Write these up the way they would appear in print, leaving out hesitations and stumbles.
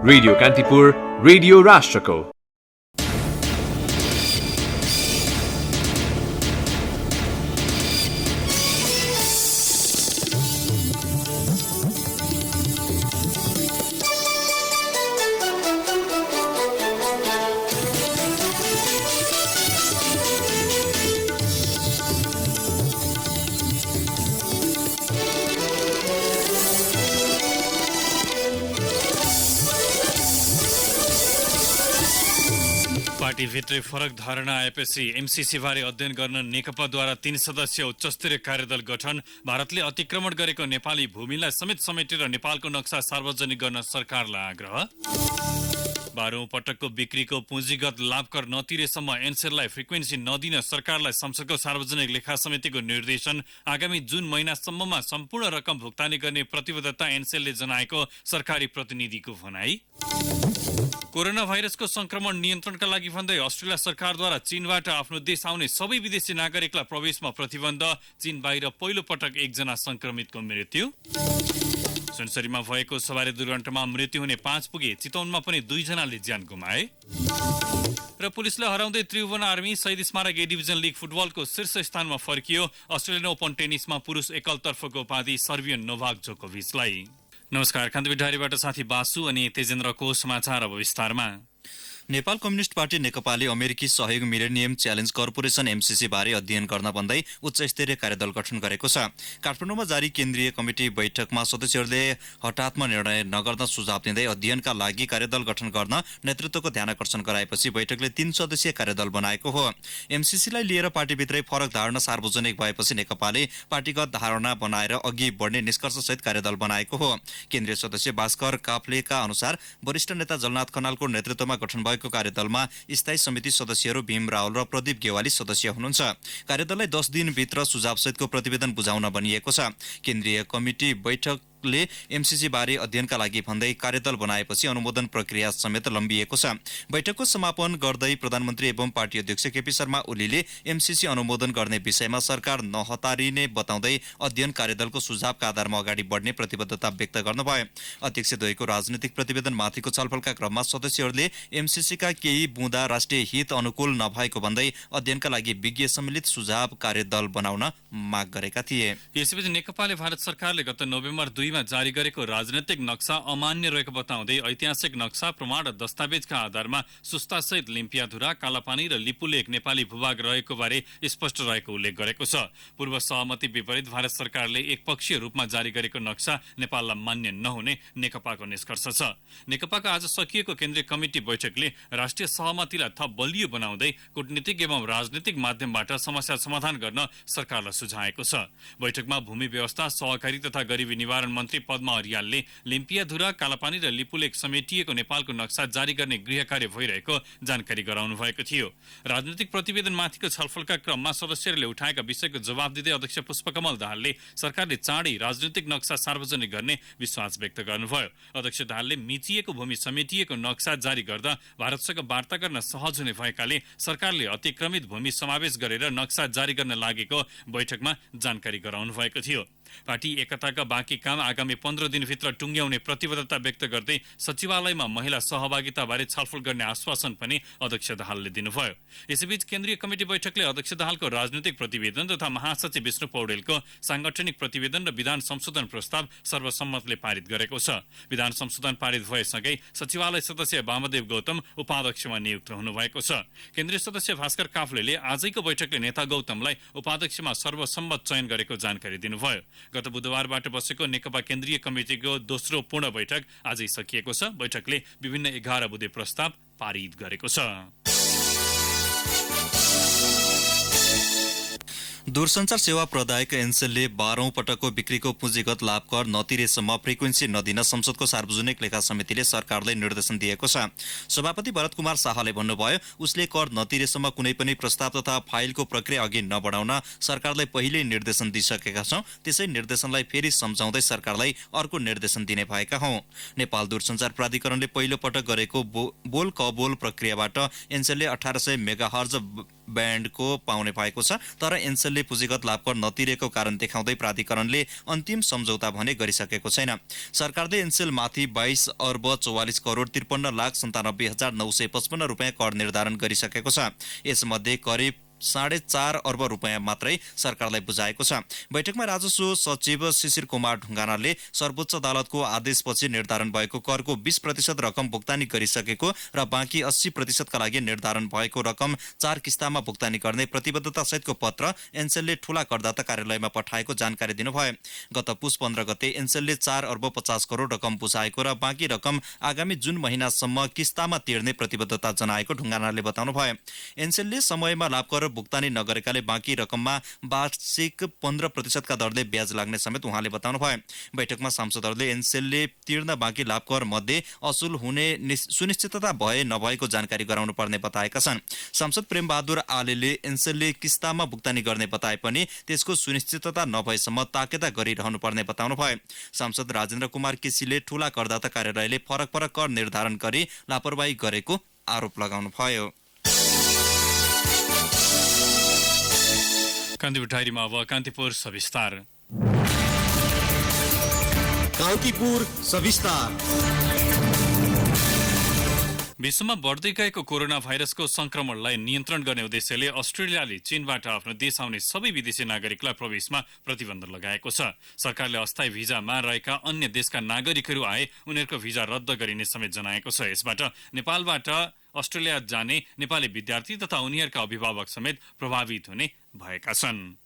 Radio Kantipur, radio राष्ट्रको। पार्टीभित्रै फरक धारणा आएपछि एमसीसीबारे अध्ययन गर्न नेकपाद्वारा 3 सदस्यीय उच्चस्तरीय कार्यदल गठन। भारतले अतिक्रमण गरेको नेपाली भूमिलाई समेटेर नेपालको नक्सा सार्वजनिक गर्न सरकारलाई आग्रह। 12औं पटकको बिक्रीको पुँजीगत लाभ कर नतिरेसम्म एनसेललाई फ्रिक्वेन्सी नदिन सरकारलाई संसदको सार्वजनिक लेखा समितिको निर्देशन। आगामी जुन महिनासम्ममा सम्पूर्ण रकम भुक्तानी गर्ने प्रतिबद्धता एनसेलले जनाएको सरकारी प्रतिनिधिको भनाई। कोरोना भाइरसको संक्रमण नियन्त्रणका लागि भन्दै अस्ट्रेलिया सरकारद्वारा चीनबाट आफ्नो देश आउने सबै विदेशी नागरिकलाई प्रवेशमा प्रतिबन्ध। चीन बाहिर पहिलो पटक 1 जना संक्रमितको मृत्यु। सुनसरीमा भएको सवारी दुर्घटनामा मृत्यु हुने 5 पुगे। चितवनमा पनि 2 जनाले ज्यान गुमाए। र पुलिसले हराउँदै त्रिभुवन आर्मी शहीद स्मारक ए डिभिजन लिग फुटबलको शीर्ष स्थानमा फर्कियो। अस्ट्रेलियन ओपन टेनिसमा पुरुष एकलतर्फको उपाधि सर्बियन नोभाक जोकोभिचलाई। नमस्कार, कान्तिपुर डायरीबाट साथी बासु अनि तेजेन्द्रको समाचार अब विस्तारमा। नेपाल कम्युनिस्ट पार्टी नेकपाले अमेरिकी सहयोग मिलेनियम च्यालेन्ज कर्पोरेसन एमसीसी बारे अध्ययन गर्न भन्दै उच्च स्तरीय कार्यदल गठन गरेको छ। काठमाडौँमा जारी केन्द्रीय कमिटी बैठकमा सदस्यहरूले हठातमा निर्णय नगर्न सुझाव दिँदै अध्ययनका लागि कार्यदल गठन गर्न नेतृत्वको ध्यानकर्षण गराएपछि बैठकले 3 सदस्यीय कार्यदल बनाएको हो। एमसीसीलाई लिएर पार्टीभित्रै फरक धारणा सार्वजनिक भएपछि नेकपाले पार्टीगत धारणा बनाएर अघि बढ्ने निष्कर्षसहित कार्यदल बनाएको हो। केन्द्रीय सदस्य भास्कर काफ्लेका अनुसार वरिष्ठ नेता जलनाथ खनालको नेतृत्वमा गठन को कार्यदलमा स्थायी समिति सदस्यहरू भीम रावल र प्रदीप गेवाली सदस्य हुनुहुन्छ। कार्यदललाई 10 दिनभित्र सुझावसहितको प्रतिवेदन बुझाउन भनिएको छ। केन्द्रीय कमिटी बैठकले एमसीसी बारे अध्ययनका लागि भन्दै कार्यदल बनाएपछि अनुमोदन प्रक्रिया समेत लम्बिएको छ। बैठकको समापन गर्दै प्रधानमन्त्री एवं पार्टी अध्यक्ष केपी शर्मा ओलीले एमसीसी अनुमोदन गर्ने विषयमा सरकार नहतारिने बताउँदै अध्ययन कार्यदलको सुझावका आधारमा अगाडि बढ्ने प्रतिबद्धता व्यक्त गर्नुभयो। अध्यक्ष द्वयको राजनीतिक प्रतिवेदन माथिको छलफलका क्रममा सदस्यहरूले एमसीसीका केही बुँदा राष्ट्रिय हित अनुकूल नभएको भन्दै अध्ययनका लागि विज्ञ सम्मिलित सुझाव कार्यदल बनाउन माग गरेका थिए। यसैबीच नेकपाले भारत सरकारले गत नोभेम्बर 2 मा जारी गरेको राजनैतिक नक्सा अमान्य रहेको बताउँदै ऐतिहासिक नक्सा प्रमाण र दस्तावेजका आधारमा सुस्तासहित लिम्पियाधुरा, कालापानी र लिपुलेक नेपाली भूभाग रहेको बारे स्पष्ट रहेको उल्लेख गरेको छ। पूर्व सहमति विपरीत भारत सरकारले एकपक्षीय रूपमा जारी गरेको नक्सा नेपाललाई मान्य नहुने नेकपाको निष्कर्ष छ। नेकपाको आज सकिएको केन्द्रीय कमिटी बैठकले राष्ट्रिय सहमतिलाई थप बलियो बनाउँदै कूटनीतिक एवं राजनीतिक माध्यमबाट समस्या समाधान गर्न सरकारलाई सुझाएको छ। बैठकमा भूमि व्यवस्था, सहकारी तथा गरिबी निवारण मन्त्री पद्मा अर्यालले लिम्पियाधुरा, कालापानी र लिपुलेक समेटिएको नेपालको नक्सा जारी गर्ने गृह कार्य भइरहेको जानकारी गराउनु भएको थियो। राजनीतिक प्रतिवेदनमाथिको छलफलका क्रममा सदस्यहरूले उठाएका विषयको जवाब दिँदै अध्यक्ष पुष्पकमल दाहालले सरकारले चाँडै राजनीतिक नक्सा सार्वजनिक गर्ने विश्वास व्यक्त गर्नुभयो। अध्यक्ष दाहालले मिचिएको भूमि समेटिएको नक्सा जारी गर्दा भारतसँग वार्ता गर्न सहज हुने भएकाले सरकारले अतिक्रमित भूमि समावेश गरेर नक्सा जारी गर्न लागेको बैठकमा जानकारी गराउनु भएको थियो। पार्टी एकताका बाँकी काम आगामी 15 दिनभित्र टुङ्ग्याउने प्रतिबद्धता व्यक्त गर्दै सचिवालयमा महिला सहभागिताबारे छलफल गर्ने आश्वासन पनि अध्यक्ष दाहालले दिनुभयो। यसैबीच केन्द्रीय कमिटी बैठकले अध्यक्ष दाहालको राजनीतिक प्रतिवेदन तथा महासचिव विष्णु पौडेलको सांगठनिक प्रतिवेदन र विधान संशोधन प्रस्ताव सर्वसम्मतले पारित गरेको छ। विधान संशोधन पारित भएसँगै सचिवालय सदस्य वामदेव गौतम उपाध्यक्षमा नियुक्त हुनुभएको छ। केन्द्रीय सदस्य भास्कर काफ्लेले आजैको बैठकले नेता गौतमलाई उपाध्यक्षमा सर्वसम्मत चयन गरेको जानकारी दिनुभयो। गत बुधबारबाट बसेको नेकपा केन्द्रीय कमिटिको दोस्रो पूर्ण बैठक आजै सकिएको छ। बैठकले विभिन्न 11 बुँदे प्रस्ताव पारित गरेको छ। दूरसञ्चार सेवा प्रदायक एनसेलले 12औं पटकको बिक्रीको पुँजीगत लाभ कर नतिरेसम्म फ्रिक्वेन्सी नदिन संसदको सार्वजनिक लेखा समितिले सरकारलाई निर्देशन दिएको छ। सभापति भरत कुमार शाहले भन्नुभयो, उसले कर नतिरेसम्म कुनै पनि प्रस्ताव तथा फाइलको प्रक्रिया अघि नबढाउन सरकारलाई पहिल्यै निर्देशन दिइसकेका छौं। त्यसै निर्देशनलाई फेरि सम्झाउँदै सरकारलाई अर्को निर्देशन दिने भएका हौं। नेपाल दूरसञ्चार प्राधिकरणले पहिलो पटक गरेको बोल कबोल प्रक्रियाबाट एनसेलले 1800 मेगाहर्ज ब्यान्डको पाउने भएको छ। तर एनसेलले पुँजीगत लाभकर नतिरेको कारण देखाउँदै प्राधिकरणले अन्तिम सम्झौता भने गरिसकेको छैन। सरकारले एनसेलमाथि 22 अर्ब 44 करोड 53,97,955 रुपियाँ कर निर्धारण गरिसकेको छ। यसमध्ये करिब 4.5 अर्ब रुपियाँ मात्रै सरकारलाई बुझाएको छ। बैठकमा राजस्व सचिव शिशिर कुमार ढुङ्गानाले सर्वोच्च अदालतको आदेशपछि निर्धारण भएको करको 20% रकम भुक्तानी गरिसकेको र बाँकी 80% का लागि निर्धारण भएको रकम 4 किस्तामा भुक्तानी गर्ने प्रतिबद्धता सहितको पत्र एनसेलले ठूला करदाता कार्यालयमा पठाएको जानकारी दिनुभयो। गत पुस 15 गते एनसेलले 4 अर्ब 50 करोड रकम बुझाएको र बाँकी रकम आगामी जुन महिनासम्म किस्तामा तिर्ने प्रतिबद्धता जनाएको ढुङ्गानाले बताउनुभयो। एनसेलले समयमा लाभकर भुक्तानी नगरेकाले बाँकी रकममा वार्षिक 15% का दरले ब्याज लाग्ने समेत उहाँले बताउनुभयो। बैठकमा सांसदहरूले एनसेलले तिर्न बाँकी लाभकर मध्ये असुल हुने सुनिश्चितता भए नभएको जानकारी गराउनु पर्ने बताएका छन्। सांसद प्रेमबहादुर आलेले एनसेलले किस्तामा भुक्तानी गर्ने बताए पनि त्यसको सुनिश्चितता नभएसम्म ताकेता गरिरहनु पर्ने बताउनुभयो। सांसद राजेन्द्र कुमार केसीले ठूला करदाता कार्यालयले फरक फरक कर निर्धारण गरी लापरवाही गरेको आरोप लगाउनुभयो। कान्तिपुर डायरीमा अब कान्तिपुर सविस्तार। कान्तिपुर सविस्तार। विश्वमा बढ्दै गएको कोरोना भाइरसको संक्रमणलाई नियन्त्रण गर्ने उद्देश्यले अस्ट्रेलियाले चीनबाट आफ्नो देश आउने सबै विदेशी नागरिकलाई प्रवेशमा प्रतिबन्ध लगाएको छ। सरकारले अस्थायी भिजामा रहेका अन्य देशका नागरिकहरू आए उनीहरूको भिजा रद्द गरिने समेत जनाएको छ। यसबाट नेपालबाट अस्ट्रेलिया जाने नेपाली विद्यार्थी तथा उनीहरूका अभिभावक समेत प्रभावित हुने भएका छन्।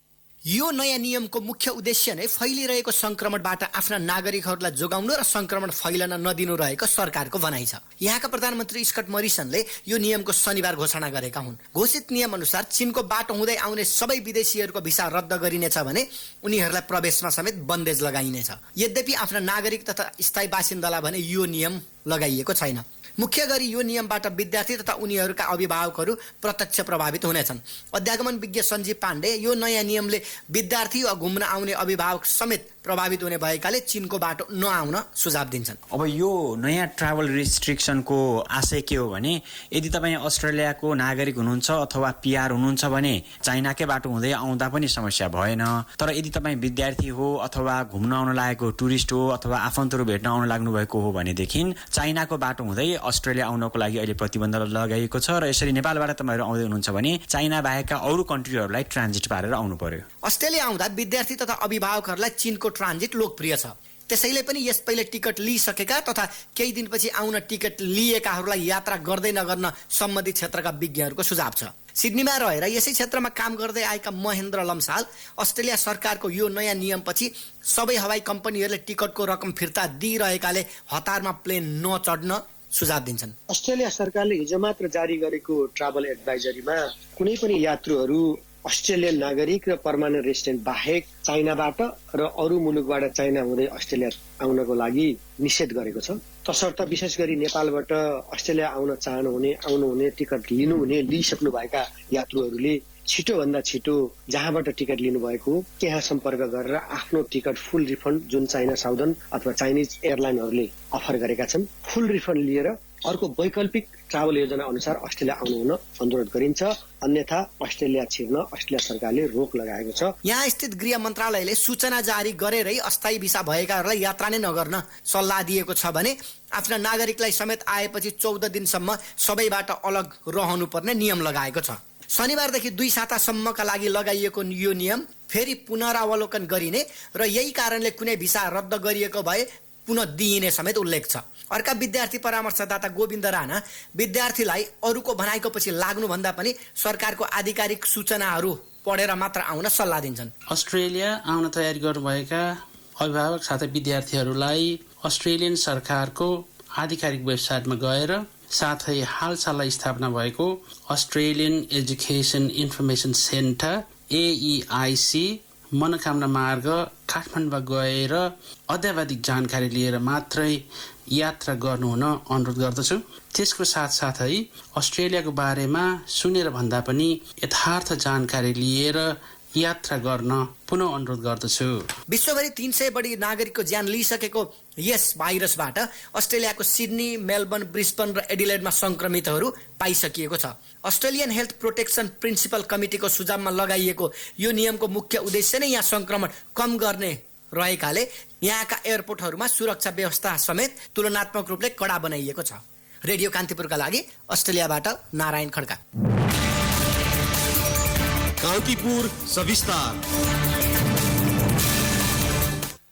यो नयाँ नियमको मुख्य उद्देश्य नै फैलिरहेको संक्रमणबाट आफ्ना नागरिकहरूलाई जोगाउनु र संक्रमण फैलन नदिनु रहेको सरकारको भनाइ छ। यहाँका प्रधानमन्त्री स्कट मरिसनले यो नियमको शनिबार घोषणा गरेका हुन्। घोषित नियम अनुसार चीनको बाटो हुँदै आउने सबै विदेशीहरूको भिसा रद्द गरिनेछ भने उनीहरूलाई प्रवेशमा समेत बन्देज लगाइनेछ। यद्यपि आफ्ना नागरिक तथा स्थायी बासिन्दालाई भने यो नियम लगाइएको छैन। मुख्य गरी यो नियमबाट विद्यार्थी तथा उनीहरूका अभिभावकहरू प्रत्यक्ष प्रभावित हुनेछन्। अध्यागमन विज्ञ सञ्जीव पाण्डे यो नयाँ नियमले विद्यार्थी वा घुम्न आउने अभिभावक समेत प्रभावित हुने भएकाले चीनको बाटो नआउन सुझाव दिन्छन्। अब यो नयाँ ट्राभल रिस्ट्रिक्सनको आशय के हो भने यदि तपाईँ अस्ट्रेलियाको नागरिक हुनुहुन्छ अथवा पिआर हुनुहुन्छ भने चाइनाकै बाटो हुँदै आउँदा पनि समस्या भएन। तर यदि तपाईँ विद्यार्थी हो अथवा घुम्न आउन लागेको टुरिस्ट हो अथवा आफन्तहरू भेट्न आउन लाग्नु भएको हो भनेदेखि चाइनाको बाटो हुँदै अस्ट्रेलिया आउनको लागि अहिले प्रतिबन्ध लगाइएको छ र यसरी नेपालबाट तपाईँहरू आउँदै हुनुहुन्छ भने चाइना बाहेकका अरू कन्ट्रीहरूलाई ट्रान्जिट पारेर आउनु पर्यो। अस्ट्रेलिया आउँदा विद्यार्थी तथा अभिभावकहरूलाई चीनको ट्रान्जिट लोकप्रिय छ। त्यसैले पनि यस पहिले टिकट लिइसकेका तथा केही दिनपछि आउन टिकट लिएकाहरूलाई यात्रा गर्दै नगर्न सम्बन्धित क्षेत्रका विज्ञहरूको सुझाव छ। सिडनीमा रहेर यसै क्षेत्रमा काम गर्दै आएका महेन्द्र लम्साल अस्ट्रेलिया सरकारको यो नयाँ नियमपछि सबै हवाई कम्पनीहरूले टिकटको रकम फिर्ता दिइरहेकाले हतारमा प्लेन नचढ्न सुझाव दिन्छन्। अस्ट्रेलिया सरकारले हिजो मात्र जारी गरेको ट्राभल एडभाइजरीमा कुनै पनि यात्रुहरू अस्ट्रेलियन नागरिक र पर्मानेन्ट रेसिडेन्ट बाहेक चाइनाबाट र अरू मुलुकबाट चाइना हुँदै अस्ट्रेलिया आउनको लागि निषेध गरेको छ। तसर्थ विशेष गरी नेपालबाट अस्ट्रेलिया आउनुहुने टिकट लिइसक्नु भएका यात्रुहरूले छिटोभन्दा छिटो जहाँबाट टिकट लिनुभएको त्यहाँ सम्पर्क गरेर आफ्नो टिकट फुल रिफन्ड जुन चाइना साउदर्न अथवा चाइनिज एयरलाइनहरूले अफर गरेका छन् फुल रिफन्ड लिएर अर्को वैकल्पिक ट्राभल योजना अनुसार अस्ट्रेलिया आउनुहुन अनुरोध गरिन्छ। अन्यथा अस्ट्रेलिया छिर्न अस्ट्रेलिया सरकारले रोक लगाएको छ। यहाँ स्थित गृह मन्त्रालयले सूचना जारी गरेरै अस्थायी भिसा भएकाहरूलाई यात्रा नै नगर्न सल्लाह दिएको छ भने आफ्ना नागरिकलाई समेत आएपछि 14 दिनसम्म सबैबाट अलग रहनुपर्ने नियम लगाएको छ। शनिबारदेखि 2 सातासम्मका लागि लगाइएको यो नियम फेरि पुनरावलोकन गरिने र यही कारणले कुनै भिसा रद्द गरिएको भए पुनः दिइने समेत उल्लेख छ। अर्का विद्यार्थी परामर्शदाता गोविन्द राणा विद्यार्थीलाई अरूको भनाइको पछि लाग्नुभन्दा पनि सरकारको आधिकारिक सूचनाहरू पढेर मात्र आउन सल्लाह दिन्छन्। अस्ट्रेलिया आउन तयारी गर्नुभएका अभिभावक साथै विद्यार्थीहरूलाई अस्ट्रेलियन सरकारको आधिकारिक वेबसाइटमा गएर साथै हालसालै स्थापना भएको Australian education information centre AEIC मनोकामना मार्ग काठमाडौँमा गएर अद्यावधिक जानकारी लिएर मात्रै यात्रा गर्नुहुन अनुरोध गर्दछु। त्यसको साथसाथै अस्ट्रेलियाको बारेमा सुनेर भन्दा पनि यथार्थ जानकारी लिएर यात्रा गर्न पुनः अनुरोध गर्दछु। विश्वभरि 300 बढी नागरिकको ज्यान लिइसकेको यस भाइरसबाट अस्ट्रेलियाको सिडनी, मेलबर्न, ब्रिस्बन र एडिलेडमा संक्रमितहरू पाइसकिएको छ। अस्ट्रेलियन हेल्थ प्रोटेक्सन प्रिन्सिपल कमिटीको सुझावमा लगाइएको यो नियमको मुख्य उद्देश्य नै यहाँ संक्रमण कम गर्ने रहेकाले यहाँका एयरपोर्टहरूमा सुरक्षा व्यवस्था समेत तुलनात्मक रूपले कडा बनाइएको छ। रेडियो कान्तिपुरका लागि अस्ट्रेलियाबाट नारायण खड्का। कान्तिपुर सविस्तार।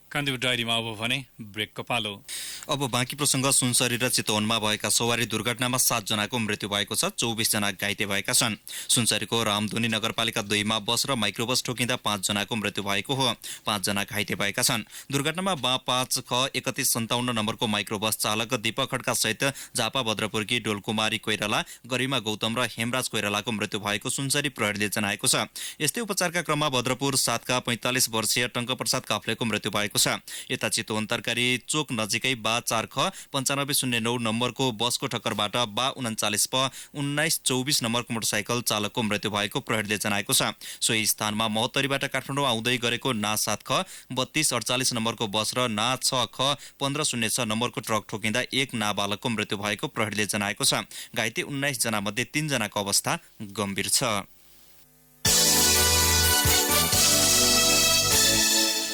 कान्तिपुर डायरीमा अब भने ब्रेकको पालो। अब बाँकी प्रसङ्ग। सुनसरी र चितवनमा भएका सवारी दुर्घटनामा 7 जनाको मृत्यु भएको छ, 24 जना घाइते भएका छन्। सुनसरीको रामधुनी नगरपालिका 2 मा बस र माइक्रोबस ठोकिँदा 5 जनाको मृत्यु भएको हो, 5 जना घाइते भएका छन्। दुर्घटनामा 5ख3157 नम्बरको माइक्रोबस चालक दीपक खड्का सहित झापा भद्रपुरकी डोलकुमारी कोइराला, गरिमा गौतम र हेमराज कोइरालाको मृत्यु भएको सुनसरी प्रहरीले जनाएको छ। यस्तै उपचारका क्रममा भद्रपुर 7 का 45 वर्षीय टङ्कप्रसाद काफ्लेको मृत्यु भएको छ। यता चितवन तरकारी चोक नजिकै 4ख9509 नम्बरको बसको ठक्करबाट 39P1924 नम्बरको मोटरसाइकल चालकको मृत्यु भएको प्रहरीले जनाएको छ। सोही स्थानमा महोत्तरीबाट काठमाडौँ आउँदै गरेको ना 7ख3248 नम्बरको बस र ना 6ख1506 नम्बरको ट्रक ठोकिँदा 1 नाबालकको मृत्यु भएको प्रहरीले जनाएको छ। घाइते 19 जना मध्ये 3 जनाको अवस्था गम्भीर छ।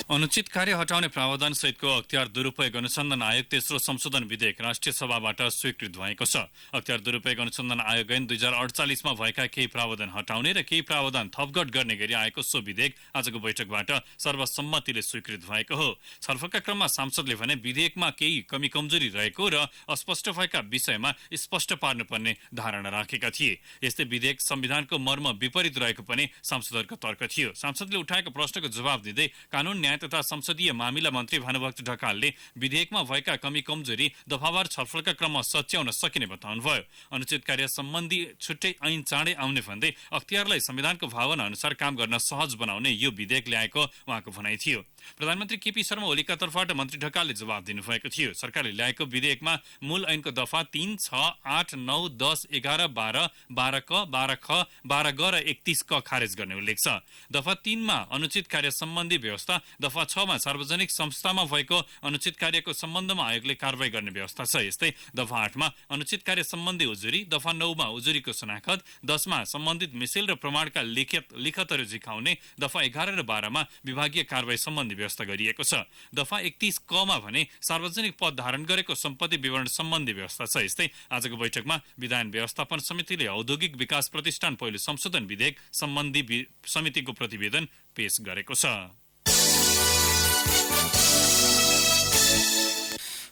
अनुचित कार्य हटाउने प्रावधान सहितको अख्तियार दुरुपयोग अनुसन्धान आयोग तेस्रो संशोधन विधेयक राष्ट्रिय सभाबाट स्वीकृत भएको छ। अख्तियार दुरुपयोग अनुसन्धान आयोग ऐन 2048 मा भएका केही प्रावधान हटाउने र केही प्रावधान थपघट गर्ने गरी आएको सो विधेयक आजको बैठकबाट सर्वसम्मतिले स्वीकृत भएको हो। छलफलका क्रममा सांसदले भने विधेयकमा केही कमी कमजोरी रहेको र अस्पष्ट भएका विषयमा स्पष्ट पार्नुपर्ने धारणा राखेका थिए। यस्तै विधेयक संविधानको मर्म विपरीत रहेको पनि सांसदहरूको तर्क थियो। सांसदले उठाएको प्रश्नको जवाब दिँदै कानून न्याय तथा संसदीय मामिला मन्त्री भानुभक्त ढकालले विधेयकमा भएका कमी कमजोरी दफावार छलफलका क्रममा सच्याउन सकिने बताउनुभयो। अनुचित कार्य सम्बन्धी छुट्टै ऐन चाँडै आउने भन्दै अख्तियारलाई संविधानको भावना अनुसार काम गर्न सहज बनाउने यो विधेयक ल्याएको उहाँको भनाइ थियो। प्रधानमन्त्री केपी शर्मा ओलीका तर्फबाट मन्त्री ढकालले जवाब दिनुभएको थियो। सरकारले ल्याएको विधेयकमा मूल ऐनको दफा 3, 6, 8, 9, 10, 11, 12, 12क, 12ख, 12G र 31क खारेज गर्ने उल्लेख छ। दफा 3 मा अनुचित कार्य सम्बन्धी व्यवस्था, दफा 6 मा सार्वजनिक संस्थामा भएको अनुचित कार्यको सम्बन्धमा आयोगले कारबाही गर्ने व्यवस्था छ। यस्तै दफा 8 मा अनुचित कार्य सम्बन्धी उजुरी, दफा 9 मा उजुरीको शनाखत, 10 मा सम्बन्धित मिसेल र प्रमाणका लिखतहरू झिकाउने, दफा 11 र 12 मा विभागीय कारबाही सम्बन्धी व्यवस्था गरिएको छ। दफा 31क मा भने सार्वजनिक पद धारण गरेको सम्पत्ति विवरण सम्बन्धी व्यवस्था छ। यस्तै आजको बैठकमा विधान व्यवस्थापन समितिले औद्योगिक विकास प्रतिष्ठान पहिलो संशोधन विधेयक सम्बन्धी समितिको प्रतिवेदन पेश गरेको छ।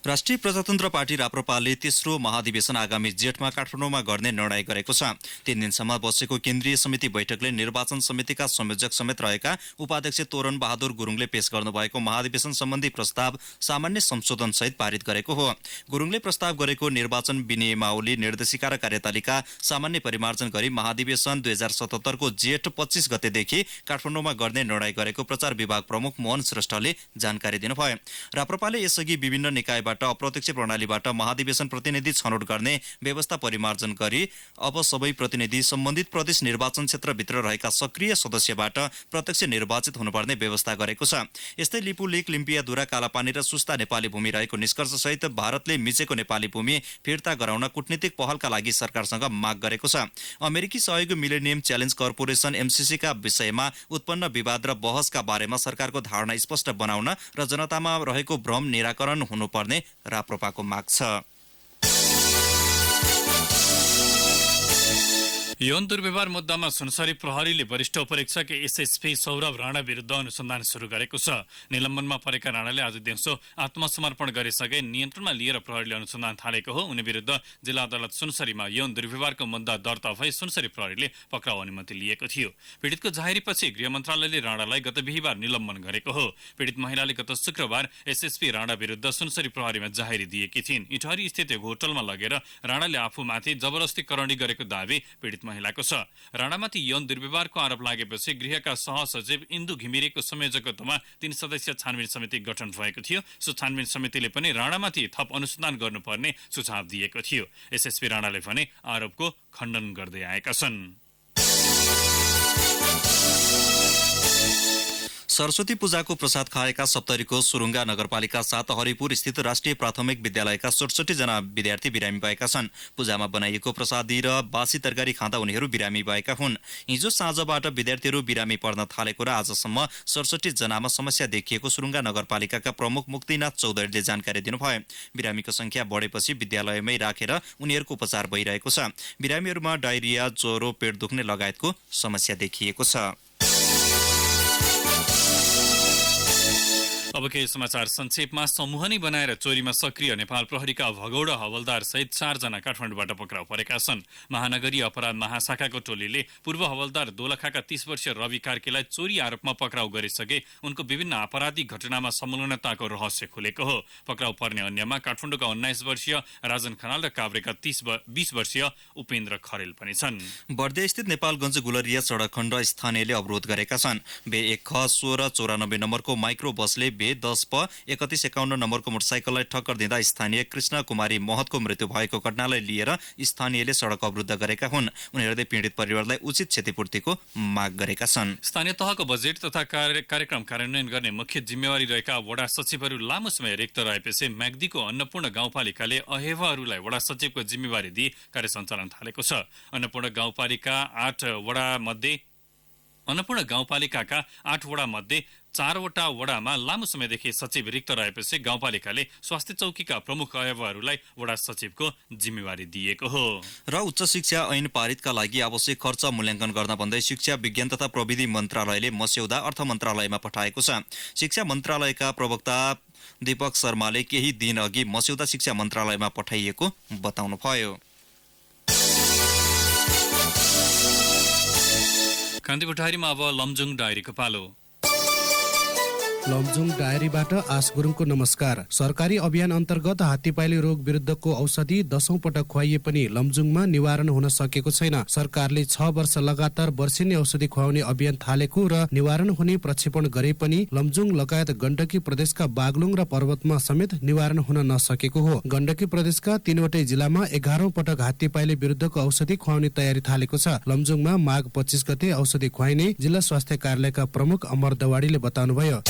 राष्ट्रिय प्रजातन्त्र पार्टी राप्रपाले तेस्रो महाधिवेशन आगामी जेठमा काठमाडौँमा गर्ने निर्णय गरेको छ। 3 दिनसम्म बसेको केन्द्रीय समिति बैठकले निर्वाचन समितिका संयोजक समेत रहेका उपाध्यक्ष तोरण बहादुर गुरुङले पेश गर्नुभएको महाधिवेशन सम्बन्धी प्रस्ताव सामान्य संशोधन सहित पारित गरेको हो। गुरुङले प्रस्ताव गरेको निर्वाचन विनियमावली निर्देशिका र कार्यतालिका सामान्य परिमार्जन गरी महाधिवेशन 2077 को जेठ 25 गतेदेखि काठमाडौँमा गर्ने निर्णय गरेको प्रचार विभाग प्रमुख मोहन श्रेष्ठले जानकारी दिनुभयो। राप्रपाले यसअघि विभिन्न निकायबाट अप्रत्यक्ष प्रणालीबाट महाधिवेशन प्रतिनिधि छनौट गर्ने व्यवस्था परिमार्जन गरी अब सबै प्रतिनिधि सम्बन्धित प्रदेश निर्वाचन क्षेत्रभित्र रहेका सक्रिय सदस्यबाट प्रत्यक्ष निर्वाचित हुनुपर्ने व्यवस्था गरेको छ। यस्तै लिपुलेक, लिम्पियाधुरा, कालापानी र सुस्ता नेपाली भूमि रहेको निष्कर्षसहित भारतले मिचेको नेपाली भूमि फिर्ता गराउन कूटनीतिक पहलका लागि सरकारसँग माग गरेको छ। अमेरिकी सहयोगी मिलेनियम च्यालेन्ज कर्पोरेसन MCC का विषयमा उत्पन्न विवाद र बहसका बारेमा सरकारको धारणा स्पष्ट बनाउन र जनतामा रहेको भ्रम निराकरण हुनुपर्ने राप्रपाको माग छ। यौन दुर्व्यवहार मुद्दामा सुनसरी प्रहरीले वरिष्ठ उपरीक्षक SSP सौरभ राणा विरुद्ध अनुसन्धान सुरु गरेको छ। निलम्बनमा परेका राणाले आज दिउँसो आत्मसमर्पण गरिसके नियन्त्रणमा लिएर प्रहरीले अनुसन्धान थालेको हो। उनी विरुद्ध जिल्ला अदालत सुनसरीमा यौन दुर्व्यवहारको मुद्दा दर्ता भई सुनसरी प्रहरीले पक्राउ अनुमति लिएको थियो। पीडितको जाहेरीपछि गृह मन्त्रालयले राणालाई गत बिहीबार निलम्बन गरेको हो। पीडित महिलाले गत शुक्रबार SSP राणा विरुद्ध सुनसरी प्रहरीमा जाहेरी दिएकी थिइन्। इटहरी स्थित एक होटलमा लगेर राणाले आफूमाथि जबरजस्ती करणी गरेको दावी पीडित महिलाको छ। राणामाथि यौन दुर्व्यवहारको आरोप लागेपछि गृहका सहसचिव इन्दु घिमिरेको संयोजकत्वमा 3 सदस्यीय छानबिन समिति गठन भएको थियो। सो छानबिन समितिले पनि राणामाथि थप अनुसन्धान गर्नुपर्ने सुझाव दिएको थियो। SSP राणाले भने आरोपको खण्डन गर्दै आएका छन्। सरस्वती पूजाको प्रसाद खाएका सप्तरीको सुरुङ्गा नगरपालिका 7 हरिपुर स्थित राष्ट्रिय प्राथमिक विद्यालयका 67 जना विद्यार्थी बिरामी भएका छन्। पूजामा बनाइएको प्रसादी र बासी तरकारी खाँदा उनीहरू बिरामी भएका हुन्। हिजो साँझबाट विद्यार्थीहरू बिरामी पर्न थालेको र आजसम्म 67 जनामा समस्या देखिएको सुरुङ्गा नगरपालिकाका प्रमुख मुक्तिनाथ चौधरीले जानकारी दिनुभयो। बिरामीको संख्या बढेपछि विद्यालयमै राखेर उनीहरूको उपचार भइरहेको छ। बिरामीहरूमा डायरिया, ज्वरो, पेट दुख्ने लगायतको समस्या देखिएको छ। अब केही समाचार संक्षेपमा। समूहनी बनाएर चोरीमा सक्रिय नेपाल प्रहरीका भगौडा हवलदार सहित 4 जना काठमाडौँबाट पक्राउ परेका छन्। महानगरीय अपराध महाशाखाको टोलीले पूर्व हवलदार दोलखाका 30 वर्षीय रवि कार्कीलाई चोरी आरोपमा पक्राउ गरिसके उनको विभिन्न आपराधिक घटनामा संलग्नताको रहस्य खुलेको हो। पक्राउ पर्ने अन्यमा काठमाडौँका 19 वर्षीय राजन खनाल र काभ्रेका 20 वर्षीय उपेन्द्र खरेल पनि छन्। बर्दिया स्थित नेपालगञ्ज गुलरिया सडक खण्ड स्थानीयले अवरोध गरेका छन्। B1 ख 1694 नम्बरको माइक्रो बसले B10 प 3151 नम्बरको मोटरसाइकललाई टक्कर दिँदा स्थानीय कृष्ण कुमारी महतको मृत्यु भएको घटनालाई लिएर स्थानीयले सडक अवरुद्ध गरेका हुन्। उनीहरूले पीडित परिवारलाई उचित क्षतिपूर्तिको माग गरेका छन्। स्थानीय तहको बजेट तथा कार्यक्रम कार्यान्वयन गर्ने मुख्य जिम्मेवारी रहेका वडा सचिवहरू लामो समय रिक्त रहेपछि म्याग्दीको अन्नपूर्ण गाउँपालिकाले अहेवाहरूलाई वडा सचिवको जिम्मेवारी दिई कार्य सञ्चालन थालेको छ। अन्नपूर्ण गाउँपालिकाका 8 वडा मध्ये 4 वटा वडामा लामो समयदेखि सचिव रिक्त रहेपछि गाउँपालिकाले स्वास्थ्य चौकीका प्रमुख अहेवाहरूलाई वडा सचिवको जिम्मेवारी दिएको हो। र उच्च शिक्षा ऐन पारितका लागि आवश्यक खर्च मूल्याङ्कन गर्न भन्दै शिक्षा विज्ञान तथा प्रविधि मन्त्रालयले मस्यौदा अर्थ मन्त्रालयमा पठाएको छ। शिक्षा मन्त्रालयका प्रवक्ता दीपक शर्माले केही दिन अघि मस्यौदा शिक्षा मन्त्रालयमा पठाइएको बताउनुभयो। कान्तिपुर डायरीमा अब लमजुङ डायरीको पालो। लमजुङ डायरीबाट आस गुरुङको नमस्कार। सरकारी अभियान अन्तर्गत हात्तीपाइले रोग विरुद्धको औषधि 10औं पटक खुवाइए पनि लमजुङमा निवारण हुन सकेको छैन। सरकारले 6 वर्ष लगातार वर्षेनी औषधि खुवाउने अभियान थालेको र निवारण हुने प्रक्षेपण गरे पनि लमजुङ लगायत गण्डकी प्रदेशका बागलुङ र पर्वतमा समेत निवारण हुन नसकेको हो। गण्डकी प्रदेशका 3वटै जिल्लामा 11औं पटक हात्तीपाइले विरुद्धको औषधि खुवाउने तयारी थालेको छ। लमजुङमा माघ 25 गते औषधि खुवाइने जिल्ला स्वास्थ्य कार्यालयका प्रमुख अमर दवाडीले बताउनुभयो।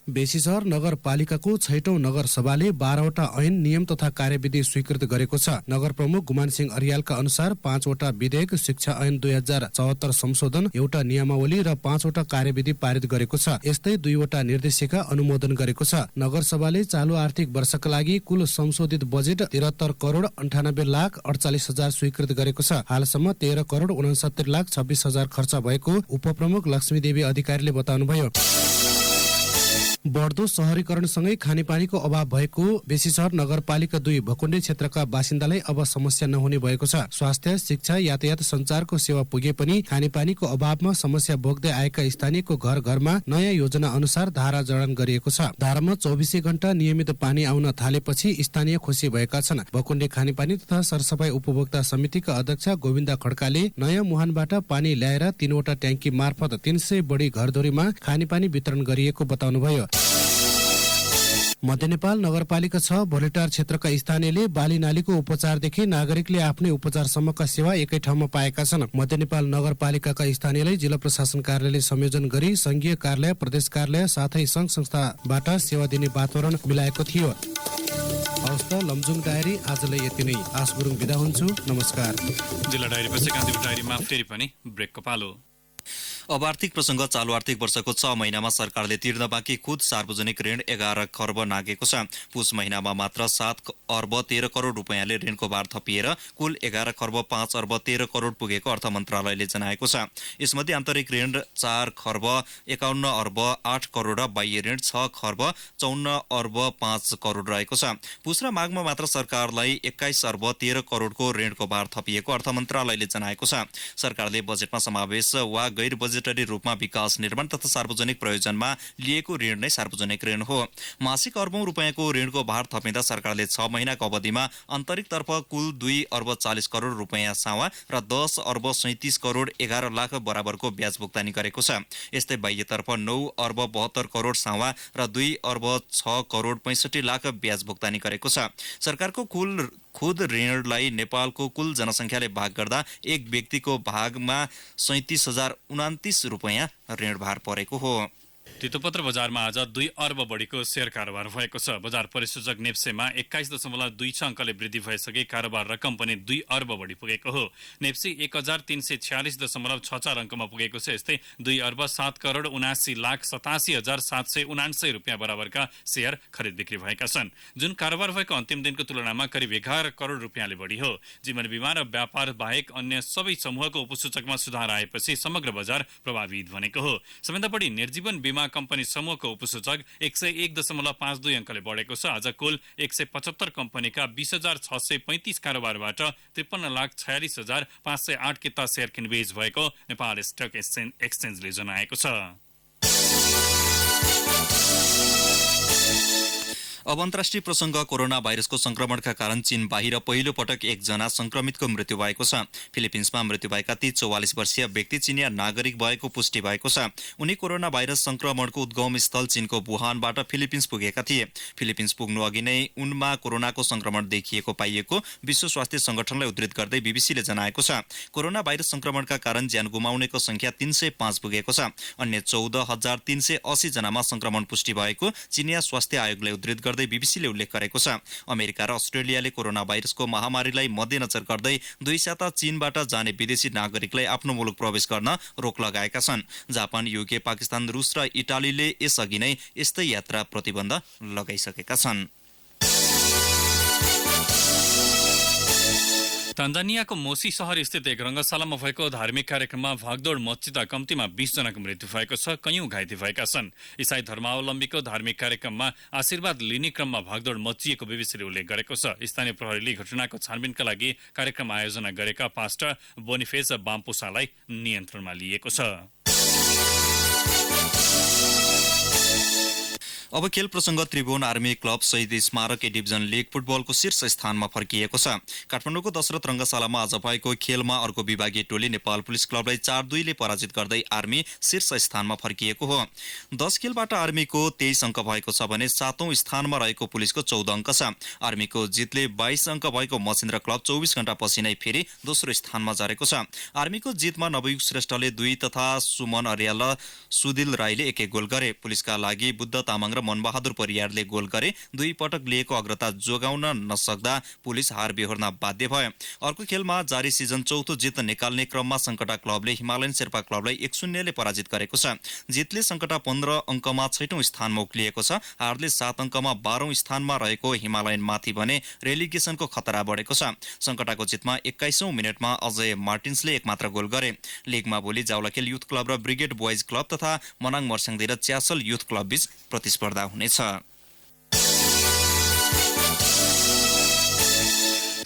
बेसीसहर नगरपालिकाको 6औं नगर सभाले 12वटा ऐन नियम तथा कार्यविधि स्वीकृत गरेको छ। नगर प्रमुख गुमान सिंह अरियालका अनुसार 5वटा विधेयक, शिक्षा ऐन 2074 संशोधन, एउटा नियमावली र 5वटा कार्यविधि पारित गरेको छ। यस्तै 2वटा निर्देशिका अनुमोदन गरेको छ। नगर सभाले चालु आर्थिक वर्षका लागि कुल संशोधित बजेट 73 करोड 98 लाख 48 हजार स्वीकृत गरेको छ। हालसम्म 13 करोड 69 लाख 26 हजार खर्च भएको उपप्रमुख लक्ष्मीदेवी अधिकारीले बताउनुभयो। बढ्दो शहरीकरणसँगै खानेपानीको अभाव भएको बेसीसहर नगरपालिका 2 भकुण्डे क्षेत्रका बासिन्दालाई अब समस्या नहुने भएको छ। स्वास्थ्य, शिक्षा, यातायात, सञ्चारको सेवा पुगे पनि खानेपानीको अभावमा समस्या भोग्दै आएका स्थानीयको घर घरमा नयाँ योजना अनुसार धारा जडान गरिएको छ। धारामा 24 घण्टा नियमित पानी आउन थालेपछि स्थानीय खुसी भएका छन्। भकुण्डे खानेपानी तथा सरसफाई उपभोक्ता समितिका अध्यक्ष गोविन्द खड्काले नयाँ मुहानबाट पानी ल्याएर 3वटा ट्याङ्की मार्फत 300 बढी घरधुरीमा खानेपानी वितरण गरिएको बताउनुभयो। मध्य नेपाल नगरपालिका 6 भोलेटार क्षेत्रका स्थानीयले बाली नालीको उपचारदेखि नागरिकले आफ्नै उपचारसम्मका सेवा एकै ठाउँमा पाएका छन्। मध्य नेपाल नगरपालिकाका स्थानीयले जिल्ला प्रशासन कार्यालयले संयोजन गरी संघीय कार्यालय, प्रदेश कार्यालय साथै संघ संस्थाबाट सेवा दिने वातावरण मिलाएको थियो। हवस् त, लमजुङ डायरी आजलाई यति नै। आस गुरुङ बिदा हुन्छु, नमस्कार। जिल्ला डायरीपछि कान्तिपुर डायरीमा फेरि पनि ब्रेकको पालो। अब आर्थिक प्रसङ्ग। चालु आर्थिक वर्षको 6 महिनामा सरकारले तिर्न बाँकी खुद सार्वजनिक ऋण 11 खर्ब नागेको छ। पुस महिनामा मात्र 7 अर्ब 13 करोड रुपियाँले ऋणको भार थपिएर कुल 11 खर्ब 5 अर्ब 13 करोड पुगेको अर्थ मन्त्रालयले जनाएको छ। यसमध्ये आन्तरिक ऋण 4 खर्ब 51 अर्ब 8 करोड र बाह्य ऋण 6 खर्ब 54 अर्ब 5 करोड रहेको छ। पुस र माघमा मात्र सरकारलाई 21 अर्ब 13 करोडको ऋणको भार थपिएको अर्थ मन्त्रालयले जनाएको छ। सरकारले बजेटमा समावेश वा गैर बजेटरी रूपमा विकास, निर्माण तथा सार्वजनिक प्रयोजनमा लिएको ऋण नै सार्वजनिक ऋण हो। मासिक अर्बौं रुपियाँको ऋणको भार थपिँदा सरकारले 6 महिनाको अवधिमा आन्तरिकतर्फ कुल 2 अर्ब 40 करोड रुपियाँ सावा र 10 अर्ब 37 करोड 11 लाख बराबरको ब्याज भुक्तानी गरेको छ। यस्तै बाह्यतर्फ 9 अर्ब 72 करोड सावा र 2 अर्ब 6 करोड 65 लाख ब्याज भुक्तानी गरेको छ। सरकारको कुल खुद ऋणलाई नेपालको कुल जनसङ्ख्याले भाग गर्दा एक व्यक्तिको भागमा 37,029 रुपैयाँ ऋणभार परेको हो। तितोपत्र बजारमा आज 2 अर्ब बढीको शेयर कारोबार भएको छ। बजार परिसूचक नेप्सेमा 21.26 अङ्कले वृद्धि भएसँगै कारोबार रकम पनि 2 अर्ब बढी पुगेको हो। नेप्से 1346.64 अङ्कमा पुगेको छ। यस्तै 2 अर्ब 7 करोड 79,87,779 रुपियाँ बराबरका शेयर खरिद बिक्री भएका छन्, जुन कारोबार भएको अन्तिम दिनको तुलनामा करिब 11 करोड रुपियाँले बढी हो। जीवन बीमा र व्यापार बाहेक अन्य सबै समूहको उपसूचकमा सुधार आएपछि समग्र बजार प्रभावित बनेको हो। सबैभन्दा बढी निर्जीवन बीमा कम्पनी समूहको उपसूचक 101.52 अङ्कले बढेको छ। आज कुल 175 कम्पनीका 20,635 कारोबारबाट 53,46,508 किता शेयर किनबेच भएको नेपाल स्टक एक्सचेन्जले जनाएको छ। अब अन्तर्राष्ट्रिय प्रसङ्ग कोरोना भाइरसको संक्रमणका कारण चीन बाहिर पहिलो पटक एकजना संक्रमितको मृत्यु भएको छ। फिलिपिन्समा मृत्यु भएका ती 44 वर्षीय व्यक्ति चिनिया नागरिक भएको पुष्टि भएको छ। उनी कोरोना भाइरस संक्रमणको उद्गम स्थल चीनको वुहानबाट फिलिपिन्स पुगेका थिए। फिलिपिन्स पुग्नु अघि नै उनमा कोरोनाको संक्रमण देखिएको पाइएको विश्व स्वास्थ्य संगठनलाई उद्धृत गर्दै बीबीसीले जनाएको छ। कोरोना भाइरस संक्रमणका कारण ज्यान गुमाउनेको संख्या 305 पुगेको छ। अन्य 14,380 जनामा संक्रमण पुष्टि भएको चिनिया स्वास्थ्य आयोगले उद्धृत गर्दै बीबीसीले उल्लेख गरेको छ। अमेरिका र अस्ट्रेलियाले कोरोना भाइरसको महामारीलाई मध्यनजर गर्दै 2 साता चीनबाट जाने विदेशी नागरिकलाई आफ्नो मुलुक प्रवेश गर्न रोक लगाएका छन्। जापान, युके, पाकिस्तान, रुस र इटालीले यसअघि नै यस्तै यात्रा प्रतिबन्ध लगाइसकेका छन्। तान्जानियाको मोसी शहर स्थित एक रङ्गशालामा भएको धार्मिक कार्यक्रममा भागदौड मच्चिँदा कम्तीमा 20 जनाको मृत्यु भएको छ, कैयौं घाइते भएका छन्। इसाई धर्मावलम्बीको धार्मिक कार्यक्रममा आशीर्वाद लिने क्रममा भागदौड मच्चिएको बीबीसीले उल्लेख गरेको छ। स्थानीय प्रहरीले घटनाको छानबिनका लागि कार्यक्रम आयोजना गरेका पास्टर बोनिफेस बाम्पुसालाई नियन्त्रणमा लिएको छ। अब खेल प्रसङ्ग त्रिभुवन आर्मी क्लब शहीद स्मारक ए डिभिजन लिग फुटबलको शीर्ष स्थानमा फर्किएको छ। काठमाडौँको दशरथ रङ्गशालामा आज भएको खेलमा अर्को विभागीय टोली नेपाल पुलिस क्लबलाई 4-2 ले पराजित गर्दै आर्मी शीर्ष स्थानमा फर्किएको हो। 10 खेलबाट आर्मीको 23 अङ्क भएको छ भने 7औं स्थानमा रहेको पुलिसको 14 अङ्क छ। आर्मीको जितले 22 अङ्क भएको मसिन्द्र क्लब 24 घण्टापछि नै फेरि दोस्रो स्थानमा झरेको छ। आर्मीको जितमा नवयुग श्रेष्ठले 2 तथा सुमन अर्याल र सुदिल राईले 1-1 गोल गरे। पुलिसका लागि बुद्ध तामाङ र मनबहादुर परियारले गोल गरे। 2 पटक लिएको अग्रता जोगाउन नसक्दा पुलिस हार बेहोर्न बाध्य भयो। अर्को खेलमा जारी सिजन चौथो जित निकाल्ने क्रममा सङ्कटा क्लबले हिमालयन शेर्पा क्लबलाई 1-0 ले पराजित गरेको छ। जितले सङ्कटा 15 अङ्कमा 6औं स्थानमा उक्लिएको छ। हारले 7 अङ्कमा 12औं स्थानमा रहेको हिमालयन माथि भने रेलिगेसनको खतरा बढेको छ। सङ्कटाको जितमा 21औं मिनेटमा अजय मार्टिन्सले एक मात्र गोल गरे। लिगमा भोलि जावलाखेल युथ क्लब र ब्रिगेड बोइज क्लब तथा मनाङ मर्स्याङदी र च्यासल युथ क्लब बीच प्रतिस्पर्धा हुनेछ।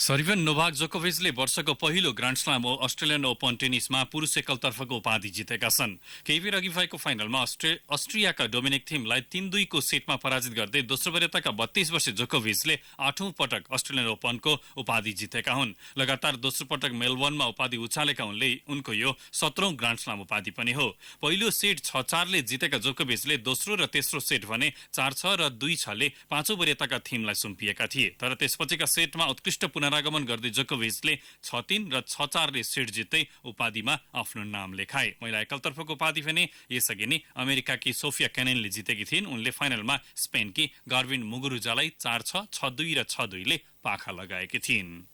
सर्बियन नोभाक जोकोभिचले वर्षको पहिलो ग्रान्ड स्लाम अस्ट्रेलियन ओपन टेनिसमा पुरुष एकलतर्फको उपाधि जितेका छन्। केही बेर अघि भएको फाइनलमा अस्ट्रियाका डोमिनिक थिमलाई 3-2 को सेटमा पराजित गर्दै दोस्रो वरीयताका 32 वर्षीय जोकोभिचले 8औं पटक अस्ट्रेलियन ओपनको उपाधि जितेका हुन्। लगातार दोस्रो पटक मेलबर्नमा उपाधि उछालेका उनले उनको यो 17औं ग्रान्ड स्लाम उपाधि पनि हो। पहिलो सेट 6-4 ले जितेका जोकोभिचले दोस्रो र तेस्रो सेट भने 4-6 र 2-6 ले 5औं वरीयताका थिमलाई सुम्पिएका थिए। तर त्यसपछिका सेटमा उत्कृष्ट पुनरागमन गर्दै जोकोभिचले 6-3 र 6-4 ले सेट जित्दै उपाधिमा आफ्नो नाम लेखाए। महिला एकलतर्फको उपाधि भने यसअघि नै अमेरिकाकी सोफिया केनेनले जितेकी थिइन्। उनले फाइनलमा स्पेनकी गार्विन मुगुरुजालाई 4-6, 6-2 र 6-2 ले पाखा लगाएकी थिइन्।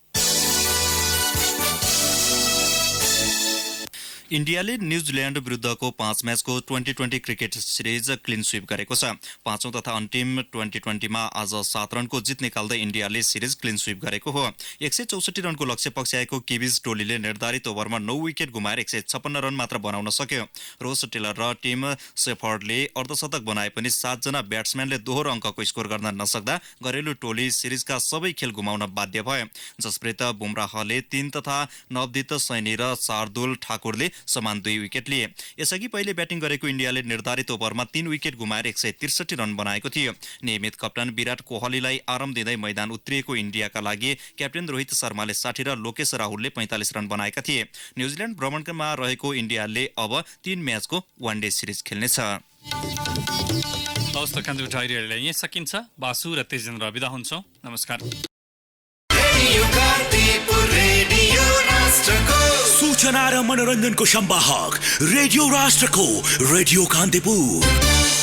इन्डियाले न्युजिल्यान्ड विरुद्धको 5 म्याचको 2020 क्रिकेट सिरिज क्लिन स्वीप गरेको छ। 5औं तथा अन्तिम 2020मा आज 7 रनको जित निकाल्दै इन्डियाले सिरिज क्लिन स्वीप गरेको हो। 164 रनको लक्ष्य पक्षाएको किविज टोलीले निर्धारित ओभरमा 9 विकेट गुमाएर 156 रन मात्र बनाउन सक्यो। रोस टेलर र टिम सेफर्डले अर्धशतक बनाए पनि 7 जना ब्याट्सम्यानले दोहोरो अङ्कको स्कोर गर्न नसक्दा घरेलु टोली सिरिजका सबै खेल गुमाउन बाध्य भयो। जसप्रीत बुमराहले 3 तथा नवदित सैनी र शार्दुल ठाकुरले समान 2 विकेट लिए। यसअघि पहिले ब्याटिङ गरेको इन्डियाले निर्धारित ओभरमा 3 विकेट गुमाएर 163 रन बनाएको थियो। नियमित कप्तान विराट कोहलीलाई आराम दिँदै मैदान उत्रिएको इन्डियाका लागि क्याप्टेन रोहित शर्माले 60 र लोकेश राहुलले 45 रन बनाएका थिए। न्युजिल्यान्ड भ्रमणमा रहेको इन्डियाले अब 3 म्याचको वानडे सिरिज खेल्नेछ। हवस् त कान्ति डायरीलाई यही सकिन्छ। बासु र तेजेन्द्र बिदा हुन्छौँ। नमस्कार। सूचना र मनोरञ्जनको संवाहक रेडियो राष्ट्रको रेडियो कान्तिपुर।